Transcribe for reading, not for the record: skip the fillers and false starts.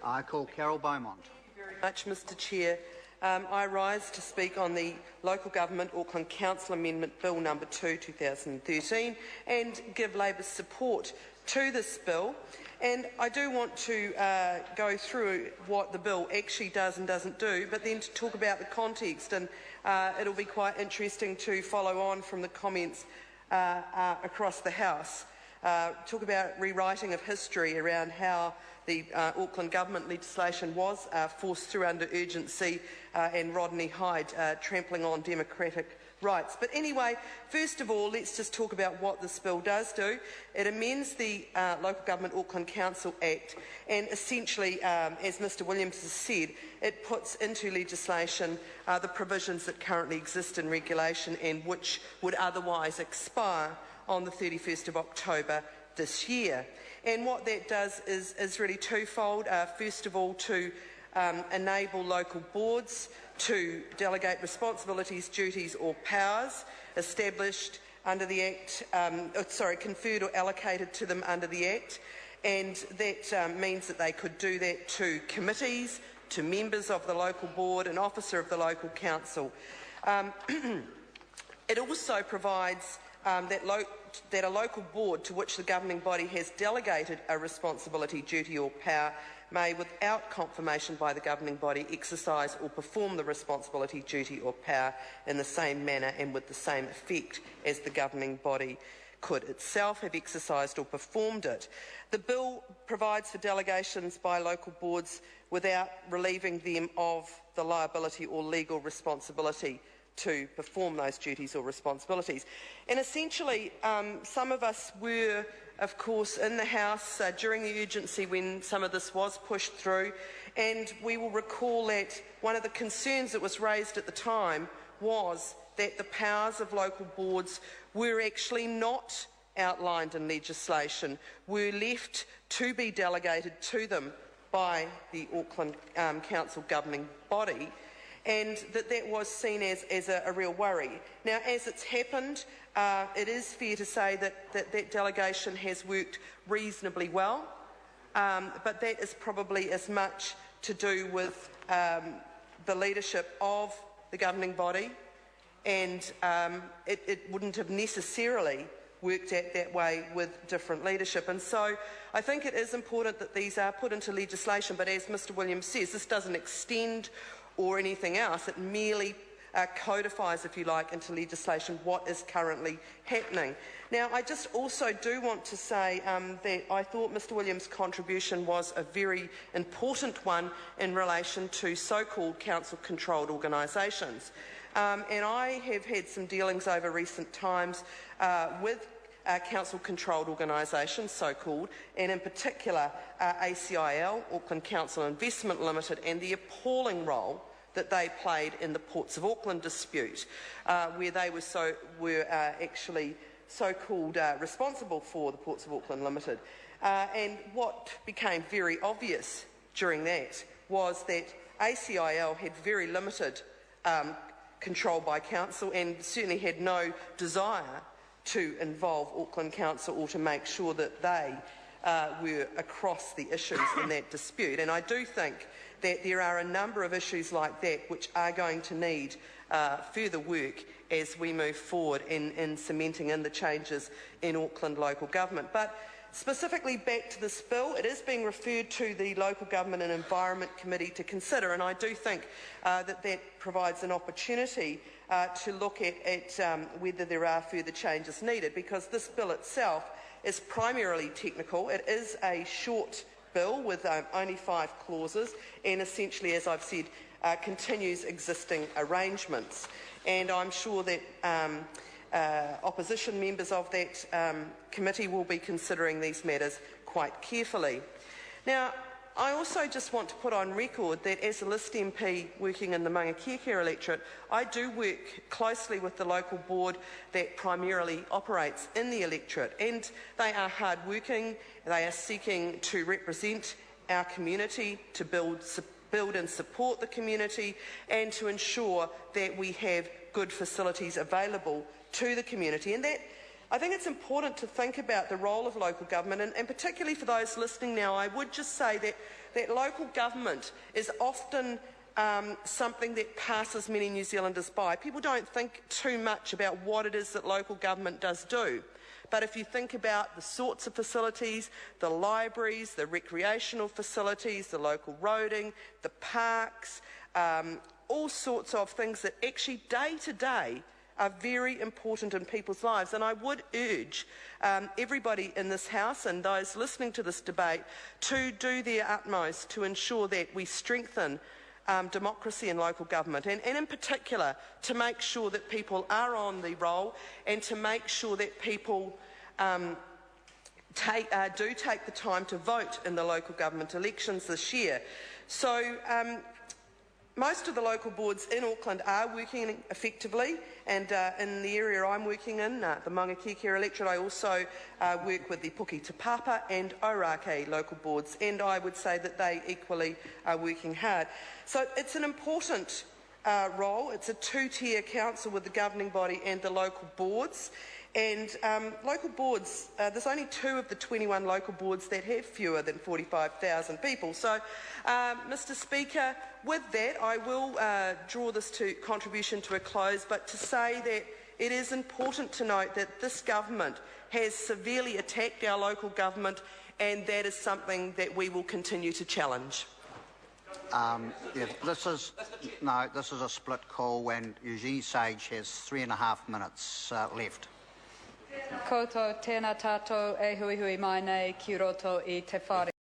I call Carol Beaumont. Very much, Mr Chair. I rise to speak on the Local Government Auckland Council Amendment Bill No. 2, 2013 and give Labour's support to this bill. And I do want to go through what the bill actually does and doesn't do, but then to talk about the context, and it'll be quite interesting to follow on from the comments across the House. Talk about rewriting of history around how the Auckland Government legislation was forced through under urgency and Rodney Hyde trampling on democratic rights. But anyway, first of all, let's just talk about what this bill does do. It amends the Local Government Auckland Council Act, and essentially, as Mr Williams has said, it puts into legislation the provisions that currently exist in regulation and which would otherwise expire on the 31st of October this year. And what that does is really twofold. First of all, to enable local boards to delegate responsibilities, duties or powers established under the Act, conferred or allocated to them under the Act, and that means that they could do that to committees, to members of the local board, an officer of the local council. It also provides that a local board to which the governing body has delegated a responsibility, duty or power may, without confirmation by the governing body, exercise or perform the responsibility, duty or power in the same manner and with the same effect as the governing body could itself have exercised or performed it. The bill provides for delegations by local boards without relieving them of the liability or legal responsibility to perform those duties or responsibilities. And essentially, some of us were, of course, in the House during the urgency when some of this was pushed through, and we will recall that one of the concerns that was raised at the time was that the powers of local boards were actually not outlined in legislation, were left to be delegated to them by the Auckland Council governing body, and that was seen as a real worry. Now, as it's happened, it is fair to say that delegation has worked reasonably well, but that is probably as much to do with the leadership of the governing body, and it wouldn't have necessarily worked out that way with different leadership. And so I think it is important that these are put into legislation, but as Mr Williams says, this doesn't extend or anything else. It merely codifies, if you like, into legislation what is currently happening. Now, I just also do want to say that I thought Mr Williams' contribution was a very important one in relation to so-called council-controlled organisations. And I have had some dealings over recent times with council-controlled organisations, so-called, and in particular ACIL, Auckland Council Investment Limited, and the appalling role that they played in the Ports of Auckland dispute, where they were actually so-called responsible for the Ports of Auckland Limited. And what became very obvious during that was that ACIL had very limited control by council and certainly had no desire to involve Auckland Council or to make sure that they were across the issues in that dispute. And I do think that there are a number of issues like that which are going to need further work as we move forward in cementing in the changes in Auckland local government. But specifically back to this bill, it is being referred to the Local Government and Environment Committee to consider, and I do think that provides an opportunity to look at whether there are further changes needed, because this bill itself is primarily technical. It is a short bill with only 5 clauses and essentially, as I've said, continues existing arrangements. And I'm sure that opposition members of that committee will be considering these matters quite carefully. Now, I also just want to put on record that as a List MP working in the Mangakeke electorate, I do work closely with the local board that primarily operates in the electorate, and they are hard-working. They are seeking to represent our community, to build and support the community, and to ensure that we have good facilities available to the community. And I think it's important to think about the role of local government, and particularly for those listening now, I would just say that local government is often something that passes many New Zealanders by. People don't think too much about what it is that local government does do. But if you think about the sorts of facilities, the libraries, the recreational facilities, the local roading, the parks, all sorts of things that actually day to day are very important in people's lives. And I would urge everybody in this House and those listening to this debate to do their utmost to ensure that we strengthen democracy in local government, and in particular to make sure that people are on the roll and to make sure that people do take the time to vote in the local government elections this year. So most of the local boards in Auckland are working effectively, and in the area I'm working in, the Maungakiekia electorate, I also work with the Puki Te Papa and Ōrākei local boards, and I would say that they equally are working hard. So it's an important role. It's a two-tier council with the governing body and the local boards. And local boards, there's only 2 of the 21 local boards that have fewer than 45,000 people. So, Mr Speaker, with that, I will draw this contribution to a close, but to say that it is important to note that this government has severely attacked our local government, and that is something that we will continue to challenge. This is a split call, and Eugene Sage has 3.5 minutes left. Koutou tēnā tātou e hui hui mai nei ki roto I te whare.